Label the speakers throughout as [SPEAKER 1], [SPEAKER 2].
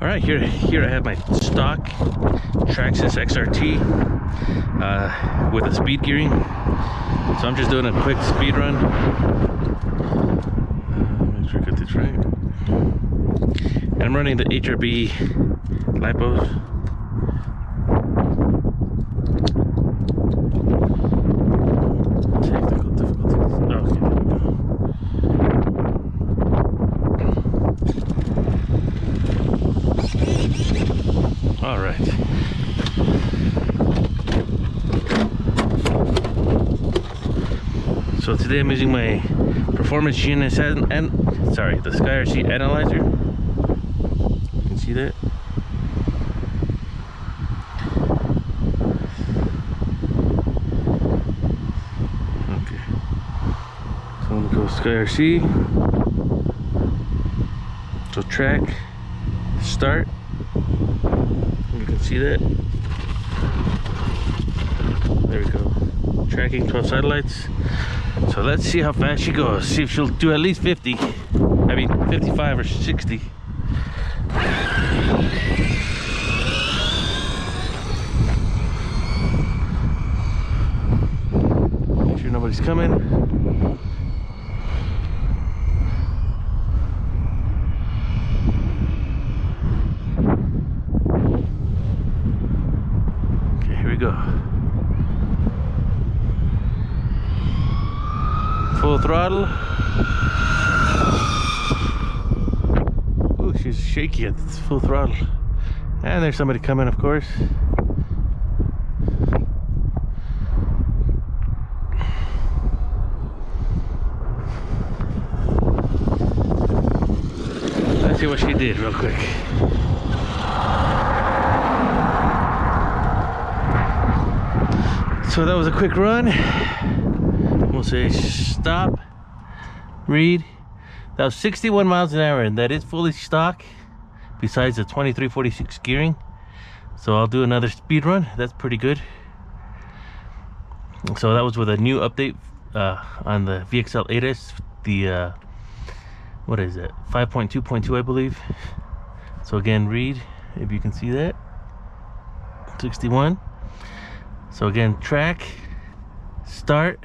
[SPEAKER 1] All right, here I have my stock Traxxas XRT with a speed gearing. So I'm just doing a quick speed run. Make sure I got this right. And I'm running the HRB lipos. Technical difficulties. Okay, there we go. All right. So today I'm using my performance GNS and the XRT analyzer. You can see that. Okay. So I'm gonna go XRT. So track, start. You can see that. There we go. Tracking 12 satellites. So let's see how fast she goes. See if she'll do at least 50. I mean 55 or 60. Make sure nobody's coming. Okay, here we go. Full throttle. Ooh, she's shaky at full throttle. And there's somebody coming, of course. Let's see what she did real quick. So that was a quick run. We'll say stop, read. That was 61 miles an hour, and that is fully stock besides the 2346 gearing. So I'll do another speed run. That's pretty good. So that was with a new update on the VXL 8S, the what is it, 5.2.2 I believe. So again, read, if you can see that, 61. So again, track, start.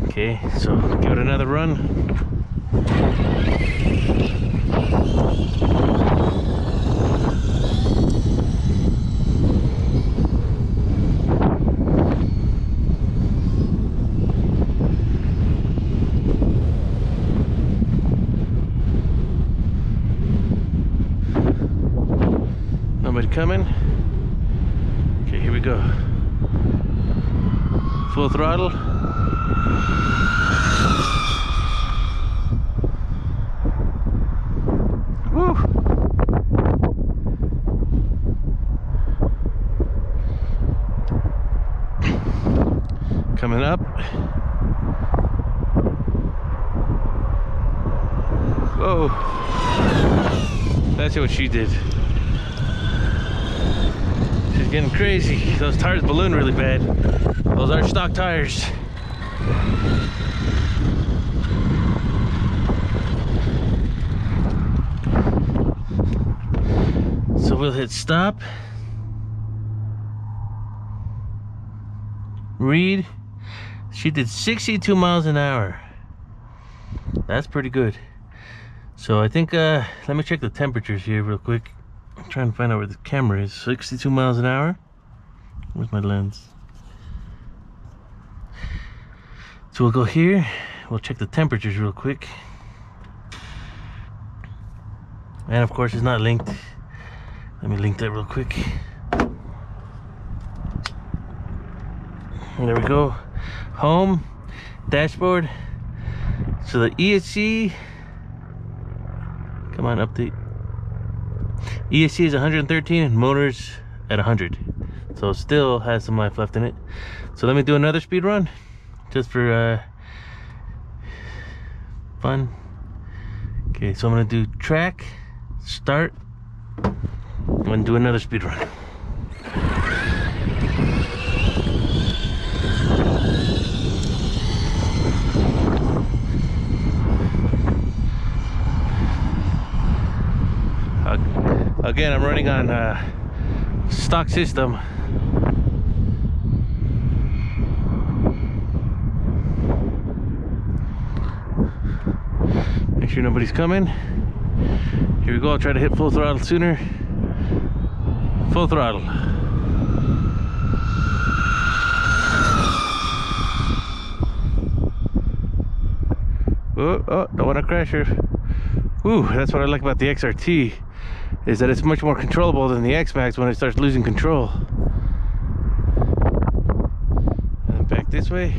[SPEAKER 1] Okay, so give it another run. Nobody coming. Okay, here we go. Full throttle. Woo. Coming up. Whoa. Let's see what she did. She's getting crazy. Those tires balloon really bad. Those are stock tires. So we'll hit stop. Read. She did 62 miles an hour. That's pretty good. So I think, let me check the temperatures here real quick. I'm trying to find out where the camera is. 62 miles an hour. Where's my lens? So we'll go here. We'll check the temperatures real quick. And of course it's not linked. Let me link that real quick. There we go. Home, dashboard. So the ESC, come on, update. ESC is 113 and motors at 100. So it still has some life left in it. So let me do another speed run just for fun. Okay, so I'm gonna do track, start. I'm gonna do another speed run. Again, I'm running on stock system. Make sure nobody's coming. Here we go. I'll try to hit full throttle sooner. Full throttle. Oh, don't want to crash her. Ooh, that's what I like about the XRT, is that it's much more controllable than the X-Max when it starts losing control. And back this way.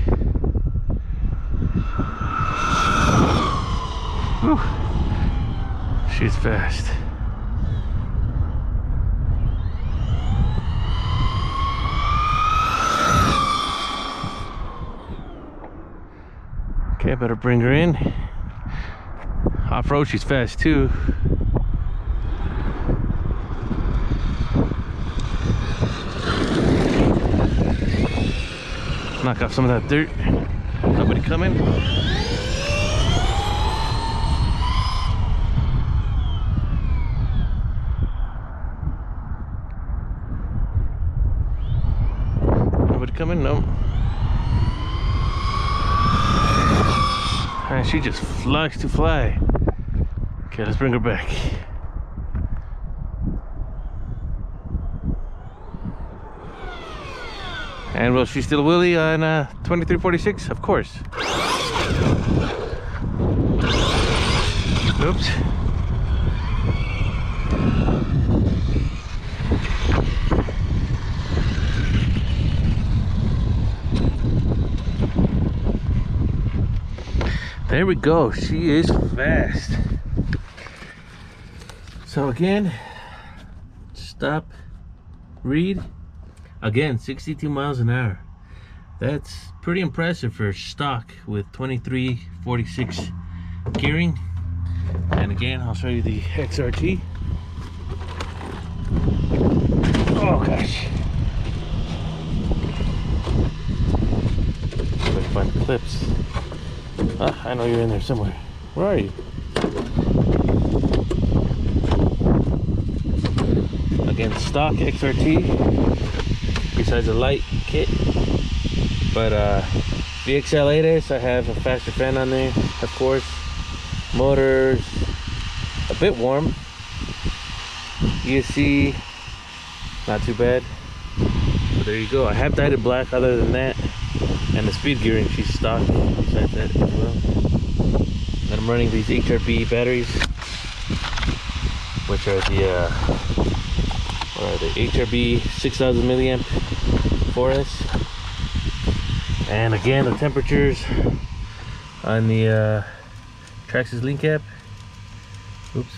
[SPEAKER 1] Whew. She's fast. Okay, I better bring her in. Off-road, she's fast too. Knock off some of that dirt. Nobody coming. Nobody coming? No. And she just likes to fly. Okay, let's bring her back. And will she still wheelie on 2346? Of course. Oops. There we go. She is fast. So again, stop, read. Again, 62 miles an hour. That's pretty impressive for stock with 2346 gearing. And again, I'll show you the XRT. Oh gosh. Let's find the clips. Ah, I know you're in there somewhere. Where are you? Again, stock XRT. Besides a light kit, but the XL8S, I have a faster fan on there, of course. Motor's a bit warm. ESC, not too bad. But there you go. I have dyed it black other than that, and the speed gearing, she's stock besides that as well. And I'm running these HRB batteries, which are the HRB 6000 milliamp 4S. And again, the temperatures on the Traxxas lean cap. Oops.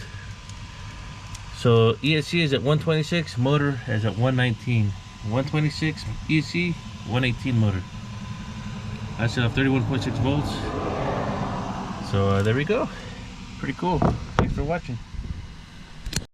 [SPEAKER 1] So ESC is at 126, motor is at 119. 126 ESC, 118 motor. I still have 31.6 volts. So there we go. Pretty cool. Thanks for watching.